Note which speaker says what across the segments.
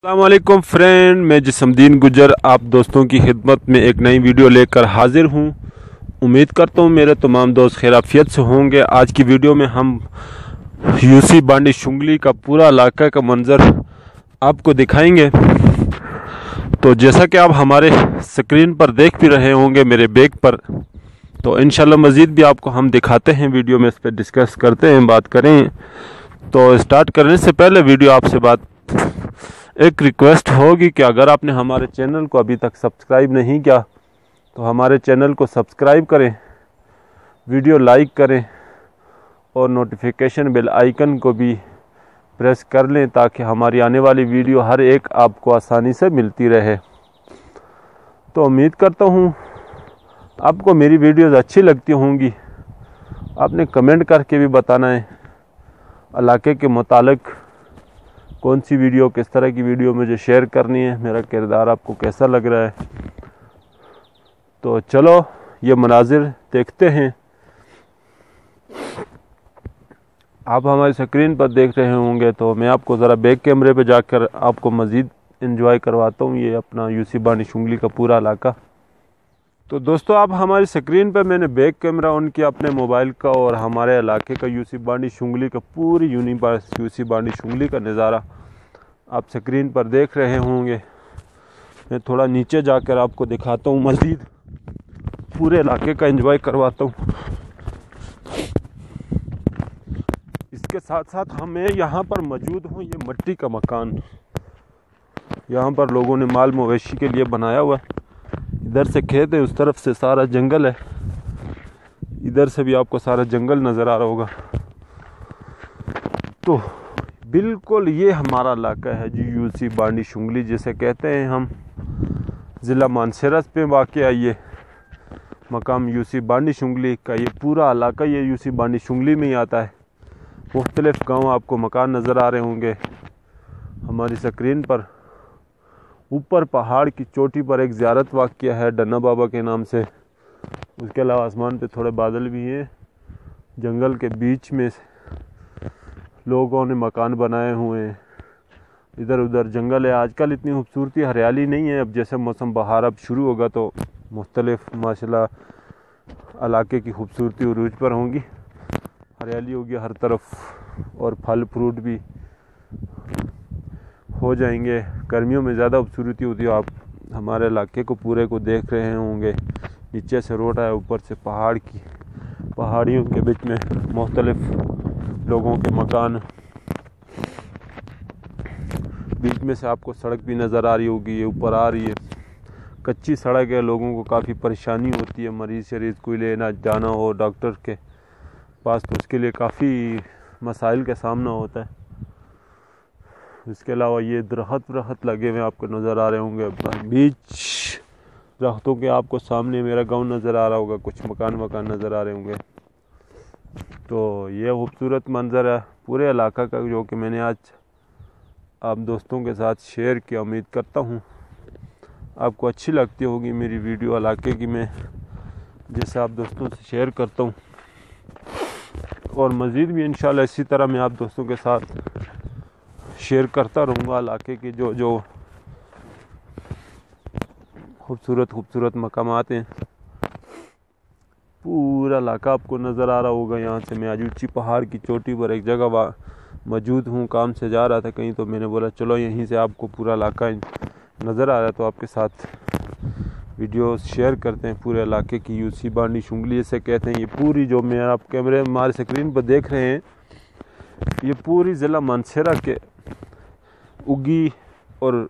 Speaker 1: अस्सलामुअलैकुम फ्रेंड, मैं जिस्मदीन गुजर आप दोस्तों की खिदमत में एक नई वीडियो लेकर हाजिर हूँ। उम्मीद करता हूँ मेरे तमाम दोस्त खैरियत से होंगे। आज की वीडियो में हम यूसी बांडी शुंगली का पूरा इलाका का मंजर आपको दिखाएंगे। तो जैसा कि आप हमारे स्क्रीन पर देख भी रहे होंगे मेरे बैग पर, तो इंशाल्लाह मज़ीद भी आपको हम दिखाते हैं, वीडियो में इस पर डिस्कस करते हैं, बात करें। तो स्टार्ट करने से पहले वीडियो आपसे एक रिक्वेस्ट होगी कि अगर आपने हमारे चैनल को अभी तक सब्सक्राइब नहीं किया तो हमारे चैनल को सब्सक्राइब करें, वीडियो लाइक करें और नोटिफिकेशन बेल आइकन को भी प्रेस कर लें ताकि हमारी आने वाली वीडियो हर एक आपको आसानी से मिलती रहे। तो उम्मीद करता हूँ आपको मेरी वीडियोज़ अच्छी लगती होंगी। आपने कमेंट करके भी बताना है इलाके के मुतालिक कौन सी वीडियो, किस तरह की वीडियो मुझे शेयर करनी है, मेरा किरदार आपको कैसा लग रहा है। तो चलो ये मनाजिर देखते हैं। आप हमारी स्क्रीन पर देख रहे होंगे, तो मैं आपको ज़रा बैक कैमरे पे जाकर आपको मज़ीद एंजॉय करवाता हूँ ये अपना यूसी बांडी शुंगली का पूरा इलाका। तो दोस्तों, आप हमारी स्क्रीन पर मैंने बैक कैमरा ऑन किया अपने मोबाइल का और हमारे इलाके का यूसी बांडी शुंगली का पूरी यूसी बांडी शुंगली का नज़ारा आप स्क्रीन पर देख रहे होंगे। मैं थोड़ा नीचे जाकर आपको दिखाता हूँ, मज़ीद पूरे इलाके का एंजॉय करवाता हूँ। इसके साथ साथ हमें यहाँ पर मौजूद हूँ, ये मिट्टी का मकान यहाँ पर लोगों ने माल मवेशी के लिए बनाया हुआ है। इधर से खेत है, उस तरफ से सारा जंगल है, इधर से भी आपको सारा जंगल नज़र आ रहा होगा। तो बिल्कुल ये हमारा इलाका है जी, यूसी बांडी शुंगली जिसे कहते हैं हम। ज़िला मानसरा पे वाक़या ये मकाम यूसी बांडी शुंगली का ये पूरा इलाका ये यूसी बांडी शुंगली में ही आता है। मुख्तलिफ़ गांव आपको मकान नज़र आ रहे होंगे हमारी स्क्रीन पर। ऊपर पहाड़ की चोटी पर एक ज़ियारत वाक़या है डन्ना बाबा के नाम से। उसके अलावा आसमान पे थोड़े बादल भी हैं। जंगल के बीच में लोगों ने मकान बनाए हुए हैं, इधर उधर जंगल है। आजकल इतनी खूबसूरती हरियाली नहीं है। अब जैसे मौसम बहार अब शुरू होगा तो मुख्तलिफ माशाल्लाह इलाके की खूबसूरती उरूज पर होंगी, हरियाली होगी हर तरफ और फल फ्रूट भी हो जाएंगे। गर्मियों में ज़्यादा खूबसूरती होती है। आप हमारे इलाके को पूरे को देख रहे होंगे, नीचे से रोड है, ऊपर से पहाड़ियों के बीच में मुख्तलिफ लोगों के मकान, बीच में से आपको सड़क भी नज़र आ रही होगी, ये ऊपर आ रही है। कच्ची सड़क है, लोगों को काफ़ी परेशानी होती है, मरीज़ शरीज़ कोई लेना जाना हो डॉक्टर के पास तो उसके लिए काफ़ी मसाइल का सामना होता है। इसके अलावा ये दरख्त लगे हुए आपको नज़र आ रहे होंगे। बीच दरख्तों के आपको सामने मेरा गांव नज़र आ रहा होगा, कुछ मकान नज़र आ रहे होंगे। तो ये खूबसूरत मंजर है पूरे इलाका का जो कि मैंने आज आप दोस्तों के साथ शेयर किया। उम्मीद करता हूँ आपको अच्छी लगती होगी मेरी वीडियो इलाके की, मैं जैसे आप दोस्तों से शेयर करता हूँ। और मज़ीद भी इंशाल्लाह इसी तरह मैं आप दोस्तों के साथ शेयर करता रहूँगा इलाके के जो खूबसूरत मकामात हैं। पूरा इलाका आपको नज़र आ रहा होगा। यहाँ से मैं आज ऊँची पहाड़ की चोटी पर एक जगह मौजूद हूँ, काम से जा रहा था कहीं, तो मैंने बोला चलो यहीं से आपको पूरा इलाका नज़र आ रहा है तो आपके साथ वीडियो शेयर करते हैं पूरे इलाके की। यूसी बांडी शुंगली से कहते हैं ये पूरी, जो मैं आप कैमरे हमारे स्क्रीन पर देख रहे हैं, ये पूरी ज़िला मानसरा के उगी और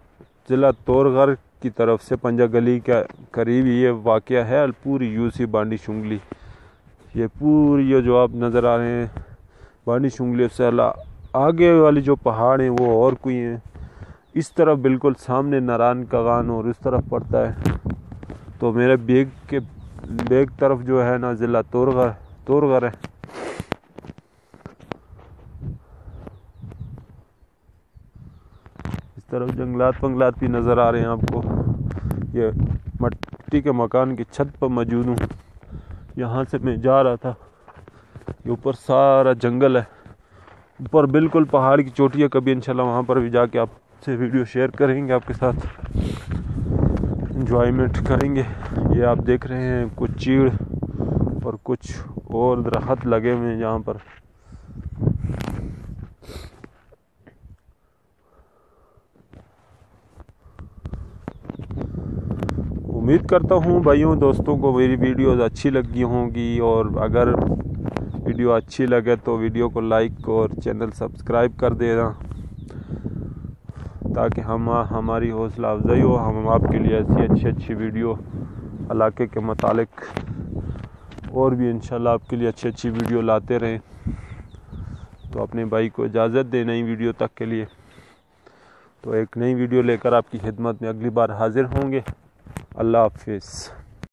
Speaker 1: ज़िला तोरगढ़ की तरफ से पंजा गली के करीब ये वाक़या है पूरी यूसी बांडी शुंगली। ये पूरी ये जो आप नज़र आ रहे हैं बांडी शुंगली से आगे वाली जो पहाड़ हैं वो और कोई हैं। इस तरफ बिल्कुल सामने नारायण कागान और इस तरफ पड़ता है। तो मेरे बैग तरफ जो है ना ज़िला तोरगढ़ है। इस तरफ जंगलात भी नज़र आ रहे हैं आपको। ये मिट्टी के मकान की छत पर मौजूद हूँ। यहाँ से मैं जा रहा था, ये ऊपर सारा जंगल है, ऊपर बिल्कुल पहाड़ की चोटी है। कभी इंशाल्लाह वहाँ पर भी जाके आप से वीडियो शेयर करेंगे, आपके साथ एंजॉयमेंट करेंगे। ये आप देख रहे हैं कुछ चीड़ और कुछ और दरख्त लगे हुए हैं यहाँ पर। उम्मीद करता हूँ भाइयों दोस्तों को मेरी वीडियोज़ अच्छी लगी होंगी, और अगर वीडियो अच्छी लगे तो वीडियो को लाइक और चैनल सब्सक्राइब कर देना, ताकि हमारी हौसला अफजाई हो। हम आपके लिए ऐसी अच्छी वीडियो इलाके के मुतालिक और भी इंशाल्लाह आपके लिए अच्छी वीडियो लाते रहें। तो अपने भाई को इजाज़त दें नई वीडियो तक के लिए। तो एक नई वीडियो लेकर आपकी खिदमत में अगली बार हाजिर होंगे। अल्लाह हाफिज़।